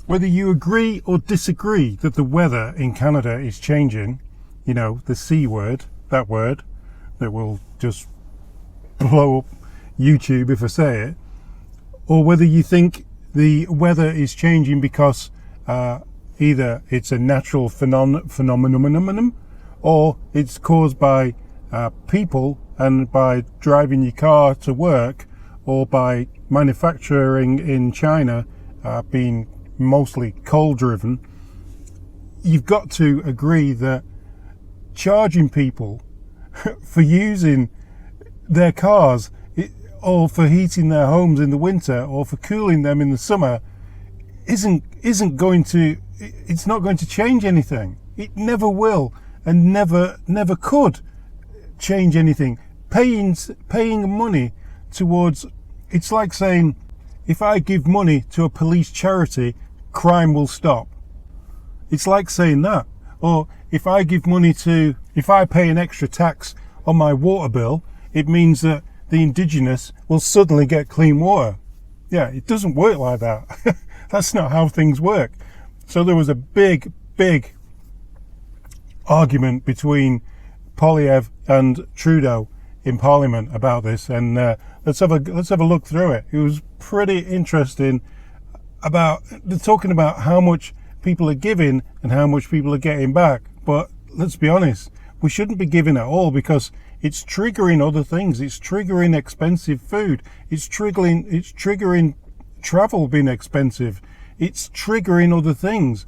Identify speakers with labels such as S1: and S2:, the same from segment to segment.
S1: whether you agree or disagree that the weather in Canada is changing, you know, the C word, that word that will just blow up YouTube if I say it, or whether you think the weather is changing because either it's a natural phenomenon or it's caused by people and by driving your car to work, or by manufacturing in China being mostly coal driven. You've got to agree that charging people for using their cars or for heating their homes in the winter or for cooling them in the summer isn't going to, it's not going to change anything. It never will and never could change anything. Paying money towards, it's like saying, if I give money to a police charity, crime will stop. It's like saying that. Or if I pay an extra tax on my water bill, it means that the indigenous will suddenly get clean water. Yeah, it doesn't work like that. That's not how things work. So there was a big argument between Poilievre and Trudeau in Parliament about this, and let's have a look through it. It was pretty interesting. They're talking about how much people are giving and how much people are getting back. But let's be honest, we shouldn't be giving at all, because it's triggering other things. It's triggering expensive food. It's triggering travel being expensive. It's triggering other things.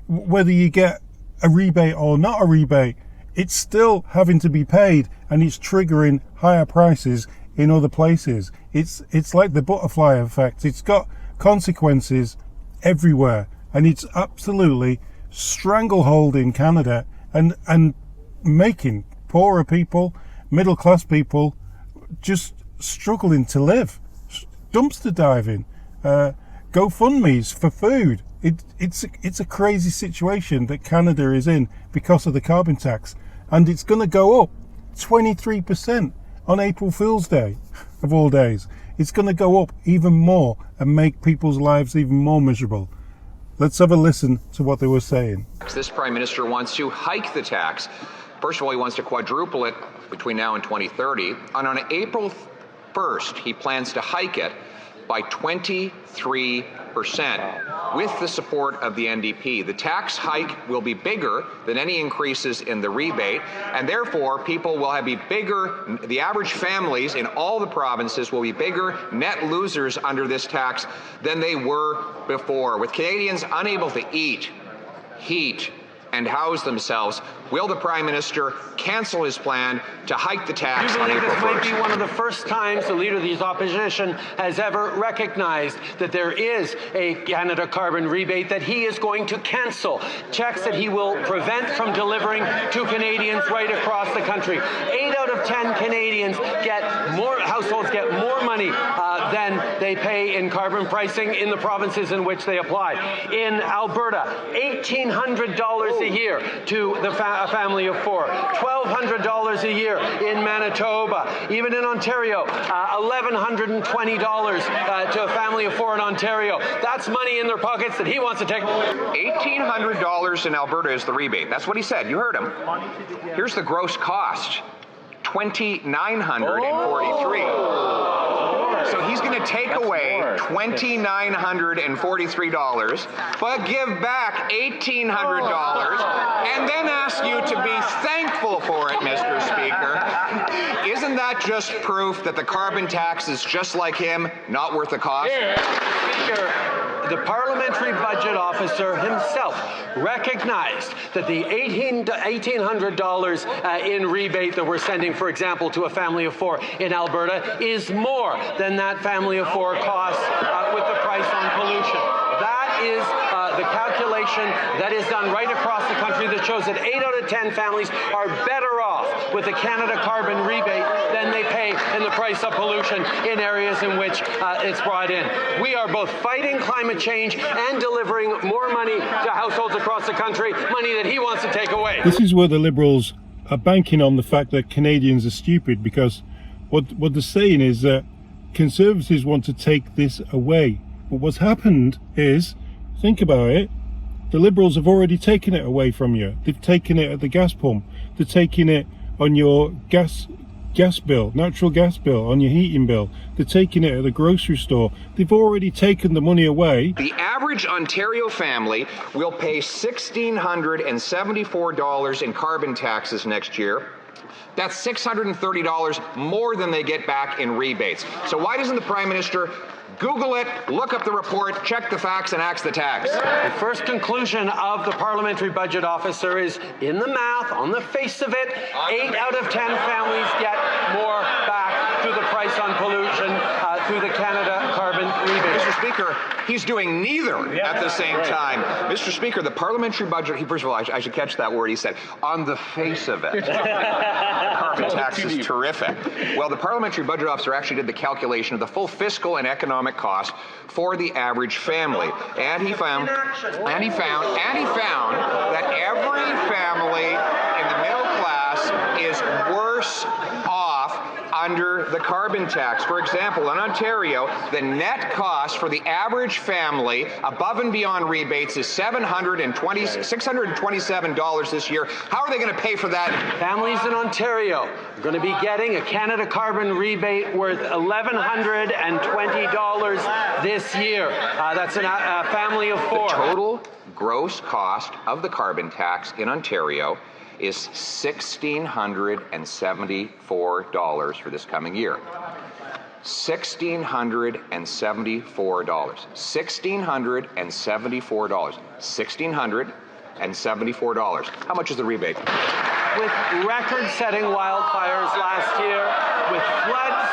S1: Whether you get a rebate or not a rebate, it's still having to be paid, and it's triggering higher prices in other places. It's like the butterfly effect. It's got consequences everywhere, and it's absolutely strangleholding Canada and making poorer people, middle class people, just struggling to live. Dumpster diving, GoFundMe's for food. It's a crazy situation that Canada is in because of the carbon tax, and it's going to go up 23% on April Fool's Day, of all days. It's going to go up even more and make people's lives even more miserable. Let's have a listen to what they were saying.
S2: This Prime Minister wants to hike the tax. First of all, he wants to quadruple it between now and 2030. And on April 1st, he plans to hike it by 23% with the support of the NDP. The tax hike will be bigger than any increases in the rebate, and therefore people will be bigger, the average families in all the provinces will be bigger net losers under this tax than they were before. With Canadians unable to eat, heat, and house themselves, will the Prime Minister cancel his plan to hike the tax on April 1st?
S3: This might be one of the first times the Leader of the Opposition has ever recognized that there is a Canada carbon rebate that he is going to cancel. Checks that he will prevent from delivering to Canadians right across the country. 8 out of 10 Canadians households get more money than they pay in carbon pricing in the provinces in which they apply. In Alberta, $1,800 a year to a family of four, $1,200 a year in Manitoba. Even in Ontario, $1,120 to a family of four in Ontario. That's money in their pockets that he wants to take.
S2: $1,800 in Alberta is the rebate. That's what he said. You heard him. Here's the gross cost. $2,943. So he's going to take away $2,943, but give back $1,800, and then ask you to be thankful for it, Mr. Speaker. Isn't that just proof that the carbon tax is just like him, not worth the cost?
S3: Speaker, the Parliamentary Budget Officer himself recognized that the $1,800 in rebate that we're sending, for example, to a family of four in Alberta is more than that family of four costs with the price on pollution. That is the calculation that is done right across the country that shows that 8 out of 10 families are better off with the Canada carbon rebate than they pay in the price of pollution in areas in which it's brought in. We are both fighting climate change and delivering more money to households across the country, money that he wants to take away.
S1: This is where the Liberals are banking on the fact that Canadians are stupid, because what they're saying is that Conservatives want to take this away. But what's happened is think about it. The Liberals have already taken it away from you. They've taken it at the gas pump. They're taking it on your gas bill, natural gas bill, on your heating bill. They're taking it at the grocery store. They've already taken the money away.
S2: The average Ontario family will pay $1,674 in carbon taxes next year. That's $630 more than they get back in rebates. So why doesn't the Prime Minister Google it, look up the report, check the facts, and axe the tax?
S3: The first conclusion of the parliamentary budget officer is, in the math, on the face of it, 8 out of 10 families get more back through the price on pollution, through the Canada carbon rebate.
S2: Mr. Speaker, he's doing neither at the same time. Mr. Speaker, the parliamentary budget, first of all, I should catch that word. He said, on the face of it. Carbon tax is terrific. Well, the parliamentary budget officer actually did the calculation of the full fiscal and economic cost for the average family. And he found that every family in the middle class is worse off under the carbon tax. For example, in Ontario, the net cost for the average family above and beyond rebates is $627 this year. How are they going to pay for that?
S3: Families in Ontario are going to be getting a Canada carbon rebate worth $1,120 this year. That's a family of 4.
S2: The total gross cost of the carbon tax in Ontario is $1,674 for this coming year. $1,674. $1,674. How much is the rebate?
S3: With record-setting wildfires last year, with floods,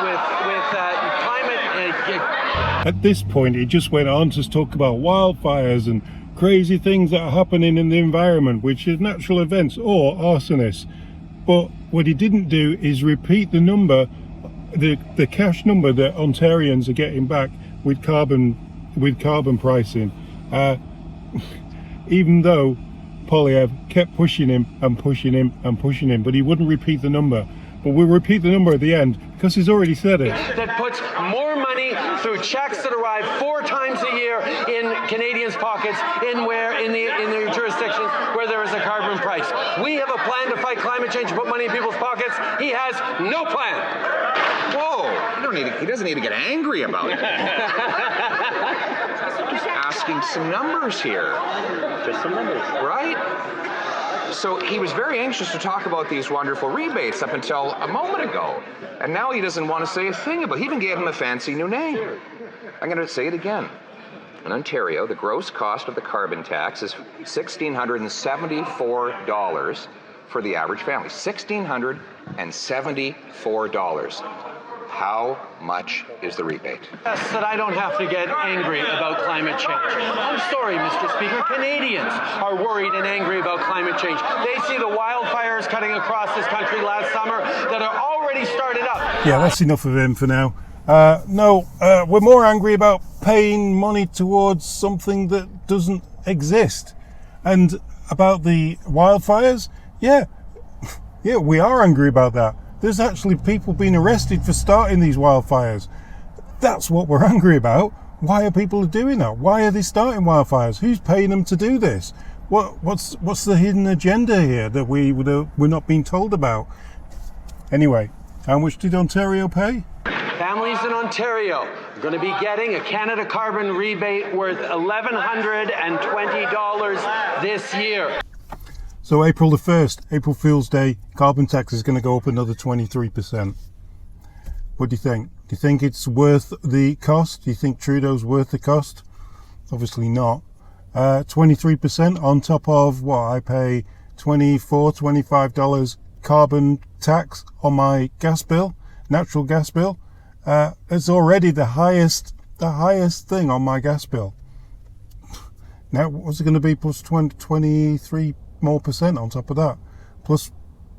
S3: with climate.
S1: At this point, he just went on to talk about wildfires and crazy things that are happening in the environment, which is natural events or arsonists. But what he didn't do is repeat the number, the cash number that Ontarians are getting back with carbon pricing. Even though Poilievre kept pushing him, but he wouldn't repeat the number. But we'll repeat the number at the end because he's already said it.
S3: That puts more money through checks that arrive 4 times a year in Canadians' pockets in the jurisdictions where there is a carbon price. We have a plan to fight climate change and put money in people's pockets. He has no plan.
S2: Whoa! He doesn't need to get angry about it. Just asking some numbers here.
S3: Just some numbers.
S2: Right? So he was very anxious to talk about these wonderful rebates up until a moment ago. And now he doesn't want to say a thing about it. He even gave him a fancy new name. I'm going to say it again. In Ontario, the gross cost of the carbon tax is $1,674 for the average family. $1,674. How much is the rebate?
S3: Yes, that I don't have to get angry about climate change. I'm sorry, Mr. Speaker. Canadians are worried and angry about climate change. They see the wildfires cutting across this country last summer that are already started up.
S1: Yeah, that's enough of him for now. We're more angry about paying money towards something that doesn't exist. And about the wildfires, yeah, we are angry about that. There's actually people being arrested for starting these wildfires. That's what we're angry about. Why are people doing that? Why are they starting wildfires? Who's paying them to do this? What's the hidden agenda here that we're not being told about? Anyway, how much did Ontario pay?
S3: Families in Ontario are going to be getting a Canada carbon rebate worth $1,120 this year.
S1: So April the 1st, April Fool's Day, carbon tax is going to go up another 23%. What do you think? Do you think it's worth the cost? Do you think Trudeau's worth the cost? Obviously not. 23% on top of what I pay $25 carbon tax on my gas bill, natural gas bill. It's already the highest thing on my gas bill. Now, what's it going to be plus 23% more on top of that, plus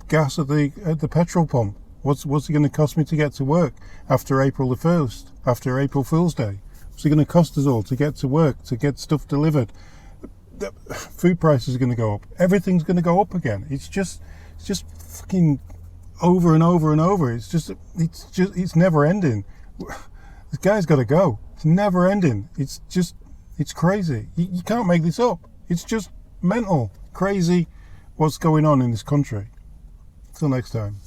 S1: gas at the petrol pump? What's it going to cost me to get to work after April the 1st, after April Fool's Day? What's it going to cost us all to get to work, to get stuff delivered? The food prices are going to go up. Everything's going to go up again. It's just fucking over and over and over. It's never ending. This guy's got to go. It's never ending. It's just It's crazy. You can't make this up. It's just mental, crazy what's going on in this country. Till next time.